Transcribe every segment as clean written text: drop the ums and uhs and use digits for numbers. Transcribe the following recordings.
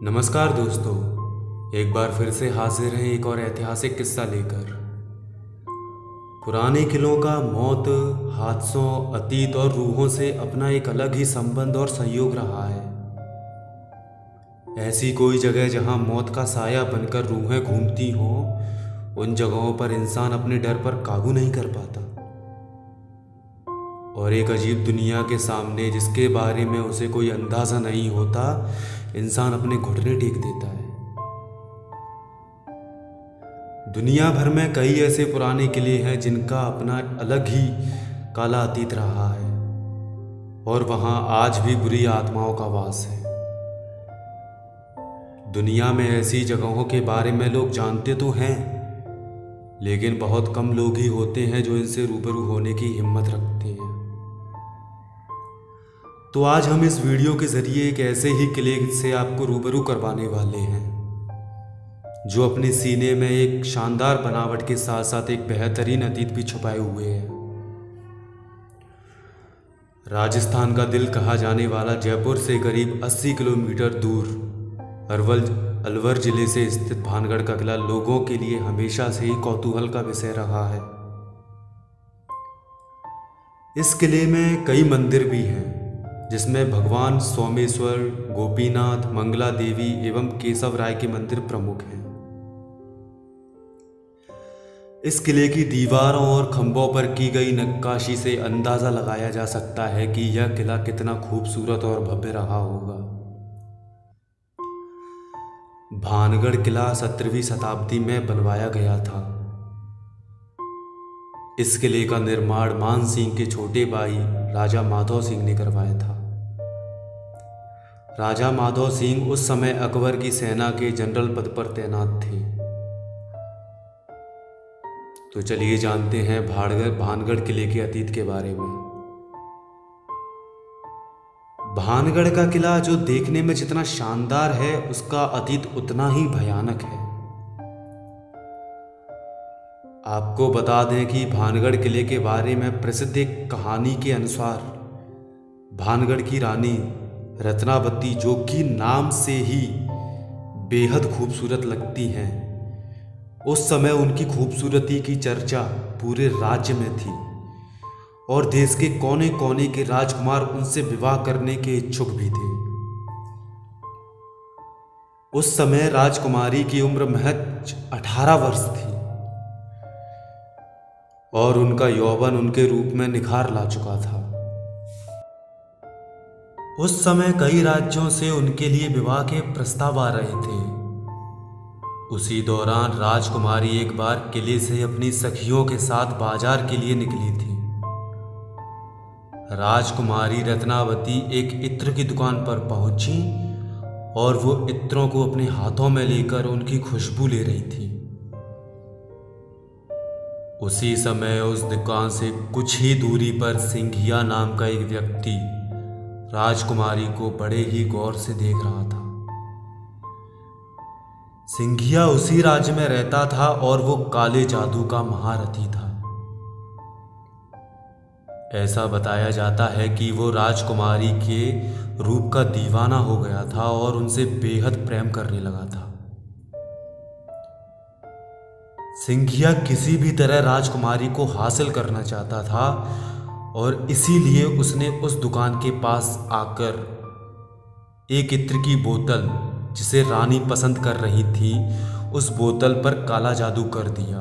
नमस्कार दोस्तों, एक बार फिर से हाजिर हैं एक और ऐतिहासिक किस्सा लेकर। पुराने किलों का मौत, हादसों, अतीत और रूहों से अपना एक अलग ही संबंध और सहयोग रहा है। ऐसी कोई जगह जहां मौत का साया बनकर रूहें घूमती हों, उन जगहों पर इंसान अपने डर पर काबू नहीं कर पाता और एक अजीब दुनिया के सामने जिसके बारे में उसे कोई अंदाज़ा नहीं होता, इंसान अपने घुटने टेक देता है। दुनिया भर में कई ऐसे पुराने किले हैं जिनका अपना अलग ही काला अतीत रहा है और वहां आज भी बुरी आत्माओं का वास है। दुनिया में ऐसी जगहों के बारे में लोग जानते तो हैं, लेकिन बहुत कम लोग ही होते हैं जो इनसे रूबरू होने की हिम्मत रखते हैं। तो आज हम इस वीडियो के जरिए एक ऐसे ही किले से आपको रूबरू करवाने वाले हैं जो अपने सीने में एक शानदार बनावट के साथ साथ एक बेहतरीन अतीत भी छुपाए हुए है। राजस्थान का दिल कहा जाने वाला जयपुर से करीब 80 किलोमीटर दूर अलवर जिले से स्थित भानगढ़ का किला लोगों के लिए हमेशा से ही कौतूहल का विषय रहा है। इस किले में कई मंदिर भी हैं, जिसमें भगवान सोमेश्वर, गोपीनाथ, मंगला देवी एवं केशव राय के मंदिर प्रमुख हैं। इस किले की दीवारों और खंभों पर की गई नक्काशी से अंदाजा लगाया जा सकता है कि यह किला कितना खूबसूरत और भव्य रहा होगा। भानगढ़ किला 17वीं शताब्दी में बनवाया गया था। इस किले का निर्माण मान सिंह के छोटे भाई राजा माधव सिंह ने करवाया था। राजा माधव सिंह उस समय अकबर की सेना के जनरल पद पर तैनात थे। तो चलिए जानते हैं भानगढ़ किले के अतीत के बारे में। भानगढ़ का किला जो देखने में जितना शानदार है, उसका अतीत उतना ही भयानक है। आपको बता दें कि भानगढ़ किले के बारे में प्रसिद्ध एक कहानी के अनुसार भानगढ़ की रानी रत्नावती, जो कि नाम से ही बेहद खूबसूरत लगती हैं, उस समय उनकी खूबसूरती की चर्चा पूरे राज्य में थी और देश के कोने कोने के राजकुमार उनसे विवाह करने के इच्छुक भी थे। उस समय राजकुमारी की उम्र महज 18 वर्ष थी और उनका यौवन उनके रूप में निखार ला चुका था। उस समय कई राज्यों से उनके लिए विवाह के प्रस्ताव आ रहे थे। उसी दौरान राजकुमारी एक बार किले से अपनी सखियों के साथ बाजार के लिए निकली थी। राजकुमारी रत्नावती एक इत्र की दुकान पर पहुंची और वो इत्रों को अपने हाथों में लेकर उनकी खुशबू ले रही थी। उसी समय उस दुकान से कुछ ही दूरी पर सिंघिया नाम का एक व्यक्ति राजकुमारी को बड़े ही गौर से देख रहा था। सिंघिया उसी राज्य में रहता था और वो काले जादू का महारथी था। ऐसा बताया जाता है कि वो राजकुमारी के रूप का दीवाना हो गया था और उनसे बेहद प्रेम करने लगा था। सिंघिया किसी भी तरह राजकुमारी को हासिल करना चाहता था और इसीलिए उसने उस दुकान के पास आकर एक इत्र की बोतल, जिसे रानी पसंद कर रही थी, उस बोतल पर काला जादू कर दिया,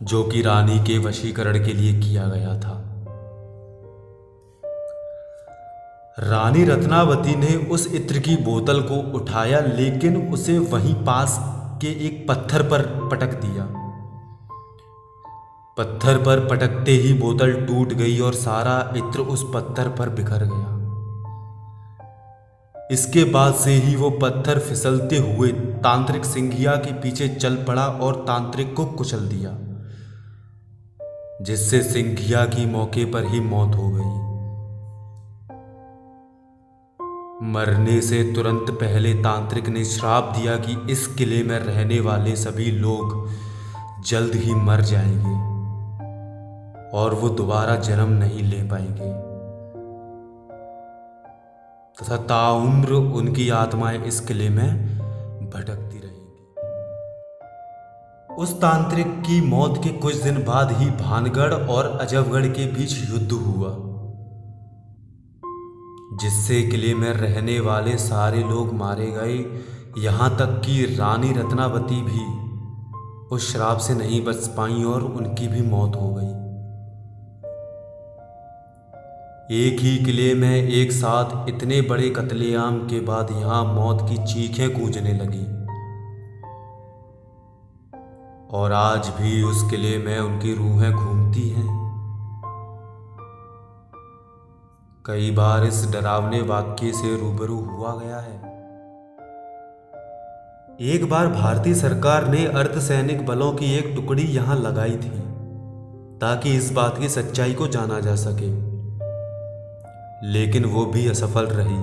जो कि रानी के वशीकरण के लिए किया गया था। रानी रत्नावती ने उस इत्र की बोतल को उठाया, लेकिन उसे वहीं पास के एक पत्थर पर पटक दिया। पत्थर पर पटकते ही बोतल टूट गई और सारा इत्र उस पत्थर पर बिखर गया। इसके बाद से ही वो पत्थर फिसलते हुए तांत्रिक सिंघिया के पीछे चल पड़ा और तांत्रिक को कुचल दिया, जिससे सिंघिया की मौके पर ही मौत हो गई। मरने से तुरंत पहले तांत्रिक ने श्राप दिया कि इस किले में रहने वाले सभी लोग जल्द ही मर जाएंगे और वो दोबारा जन्म नहीं ले पाएंगे। तथा ताउम्र उनकी आत्माएं इस किले में भटकती रहेंगी। उस तांत्रिक की मौत के कुछ दिन बाद ही भानगढ़ और अजबगढ़ के बीच युद्ध हुआ, जिससे किले में रहने वाले सारे लोग मारे गए। यहां तक कि रानी रत्नावती भी उस श्राप से नहीं बच पाई और उनकी भी मौत हो गई। एक ही किले में एक साथ इतने बड़े कत्लेआम के बाद यहां मौत की चीखें गूंजने लगी और आज भी उस किले में उनकी रूहें घूमती हैं। कई बार इस डरावने वाक्य से रूबरू हुआ गया है। एक बार भारतीय सरकार ने अर्धसैनिक बलों की एक टुकड़ी यहां लगाई थी ताकि इस बात की सच्चाई को जाना जा सके, लेकिन वो भी असफल रही।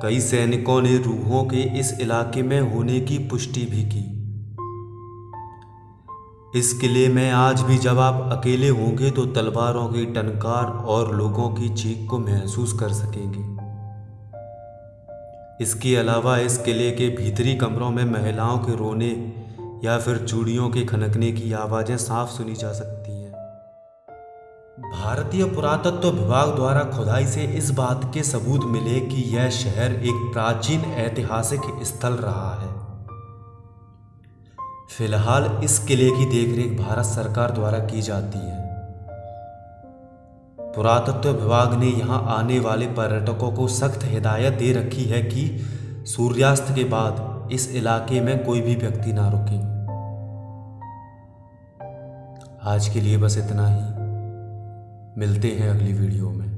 कई सैनिकों ने रूहों के इस इलाके में होने की पुष्टि भी की। इस किले में आज भी जब आप अकेले होंगे तो तलवारों की टनकार और लोगों की चीख को महसूस कर सकेंगे। इसके अलावा इस किले के भीतरी कमरों में महिलाओं के रोने या फिर चूड़ियों के खनकने की आवाजें साफ सुनी जा सकती हैं। भारतीय पुरातत्व विभाग द्वारा खुदाई से इस बात के सबूत मिले कि यह शहर एक प्राचीन ऐतिहासिक स्थल रहा है। फिलहाल इस किले की देखरेख भारत सरकार द्वारा की जाती है। पुरातत्व विभाग ने यहां आने वाले पर्यटकों को सख्त हिदायत दे रखी है कि सूर्यास्त के बाद इस इलाके में कोई भी व्यक्ति ना रुके। आज के लिए बस इतना ही। मिलते हैं अगली वीडियो में।